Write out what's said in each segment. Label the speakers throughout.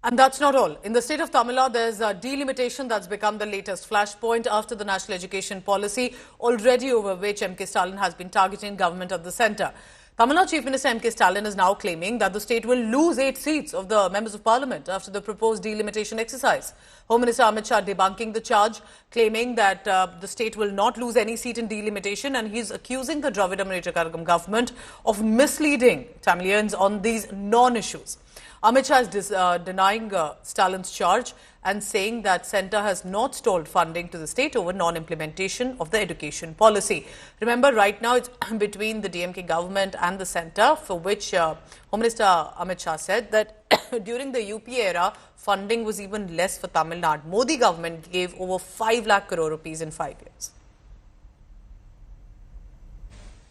Speaker 1: And that's not all. In the state of Tamil Nadu, there's a delimitation that's become the latest flashpoint after the national education policy, already over which M.K. Stalin has been targeting government of the centre. Tamil Nadu Chief Minister M.K. Stalin is now claiming that the state will lose 8 seats of the members of parliament after the proposed delimitation exercise. Home Minister Amit Shah debunking the charge, claiming that the state will not lose any seat in delimitation, and he's accusing the Dravida Munnetra Kazhagam government of misleading Tamilians on these non-issues. Amit Shah is denying Stalin's charge and saying that centre has not stalled funding to the state over non-implementation of the education policy. Remember, right now it's between the DMK government and the centre, for which Home Minister Amit Shah said that during the UPA era, funding was even less for Tamil Nadu. Modi government gave over 5 lakh crore rupees in 5 years.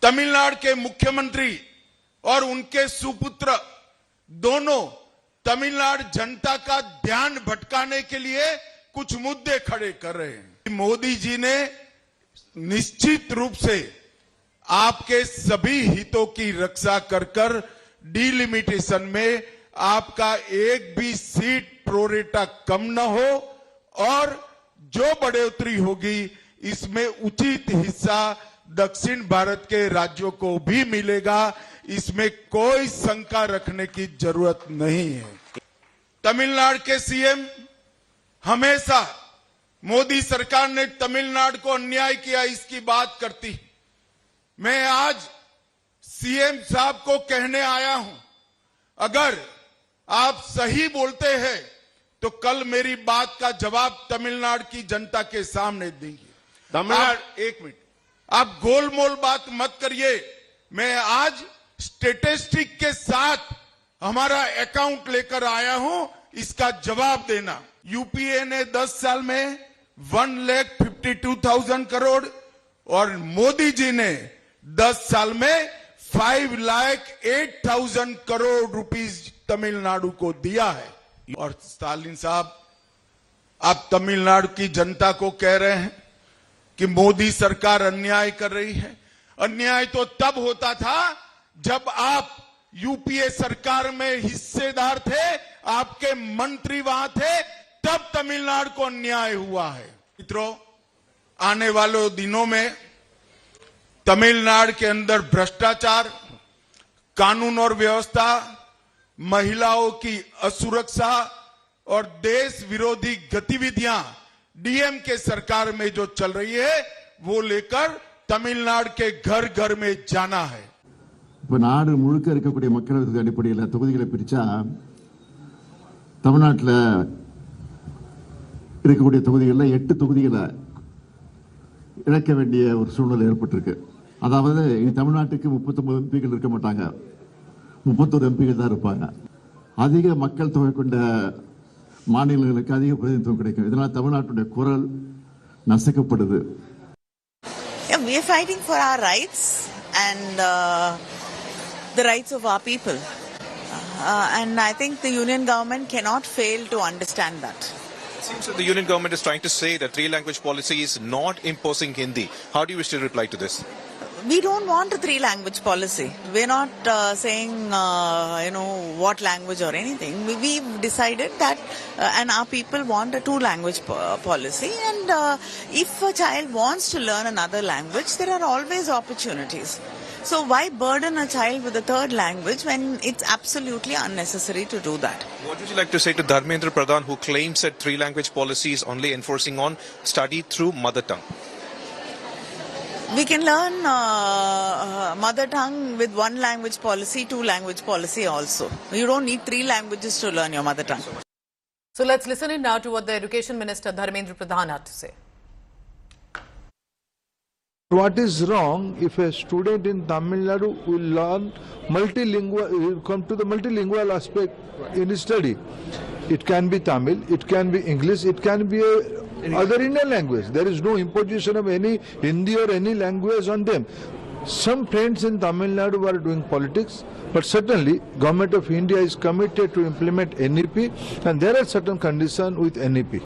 Speaker 2: Tamil Nadu के मुख्यमंत्री और उनके सुपुत्र दोनों तमिलनाडु जनता का ध्यान भटकाने के लिए कुछ मुद्दे खड़े कर रहे हैं। मोदी जी ने निश्चित रूप से आपके सभी हितों की रक्षा कर डिलिमिटेशन में आपका एक भी सीट प्रोरेटा कम न हो और जो बढ़ोतरी होगी इसमें उचित हिस्सा दक्षिण भारत के राज्यों को भी मिलेगा। इसमें कोई शंका रखने की जरूरत नहीं है। तमिलनाडु के सीएम हमेशा मोदी सरकार ने तमिलनाडु को अन्याय किया इसकी बात करती। मैं आज सीएम साहब को कहने आया हूं, अगर आप सही बोलते हैं तो कल मेरी बात का जवाब तमिलनाडु की जनता के सामने देंगे। तमिलनाडु एक मिनट, आप गोलमोल बात मत करिए। मैं आज स्टेटिस्टिक के साथ हमारा अकाउंट लेकर आया हूं, इसका जवाब देना। यूपीए ने 10 साल में 1,52,000 करोड़ और मोदी जी ने 10 साल में 5,08,000 करोड़ रुपीस तमिलनाडु को दिया है। और स्टालिन साहब, आप तमिलनाडु की जनता को कह रहे हैं कि मोदी सरकार अन्याय कर रही है। अन्याय तो तब होता था जब आप यूपीए सरकार में हिस्सेदार थे, आपके मंत्री वहां थे, तब तमिलनाडु को अन्याय हुआ है। मित्रों, आने वाले दिनों में तमिलनाडु के अंदर भ्रष्टाचार, कानून और व्यवस्था, महिलाओं की असुरक्षा और देश विरोधी गतिविधियां डीएमके सरकार में जो चल रही है वो लेकर तमिलनाडु के घर घर में जाना है।
Speaker 3: இப்ப நாடு முழுக்க இருக்கக்கூடிய மக்களவை அடிப்படையில் தொகுதிகளை பிரிச்சா தமிழ்நாட்டில் இருக்கக்கூடிய தொகுதிகளில் 8 தொகுதிகளை இழக்க வேண்டிய ஒரு சூழ்நிலை ஏற்பட்டிருக்கு. அதாவது தமிழ்நாட்டுக்கு 39 எம்பிகள் இருக்க மாட்டாங்க, 31 எம்பிகள் தான் இருப்பாங்க. அதிக மக்கள் தொகை கொண்ட மாநிலங்களுக்கு அதிக பிரதிநிதித்துவம் கிடைக்கும். இதனால் தமிழ்நாட்டுடைய குரல் நசுக்கப்படுது.
Speaker 4: We are fighting for our rights and the rights of our people. And I think the union government cannot fail to understand that.
Speaker 5: It seems that the union government is trying to say that 3-language policy is not imposing Hindi. How do you wish to reply to this?
Speaker 4: We don't want a 3-language policy. We're not saying, what language or anything. We've decided that, and our people want a 2-language policy. And if a child wants to learn another language, there are always opportunities. So why burden a child with a 3rd language when it's absolutely unnecessary to do that?
Speaker 5: What would you like to say to Dharmendra Pradhan, who claims that 3-language policy is only enforcing on study through mother tongue?
Speaker 4: We can learn mother tongue with 1-language policy, 2-language policy also. You don't need 3 languages to learn your mother tongue.
Speaker 1: So let's listen in now to what the Education Minister Dharmendra Pradhan had to say.
Speaker 6: What is wrong if a student in Tamil Nadu will learn multilingual, come to the multilingual aspect in his study? It can be Tamil, it can be English, it can be other Indian language. There is no imposition of any Hindi or any language on them. Some friends in Tamil Nadu were doing politics, but certainly Government of India is committed to implement NEP, and there are certain conditions with NEP.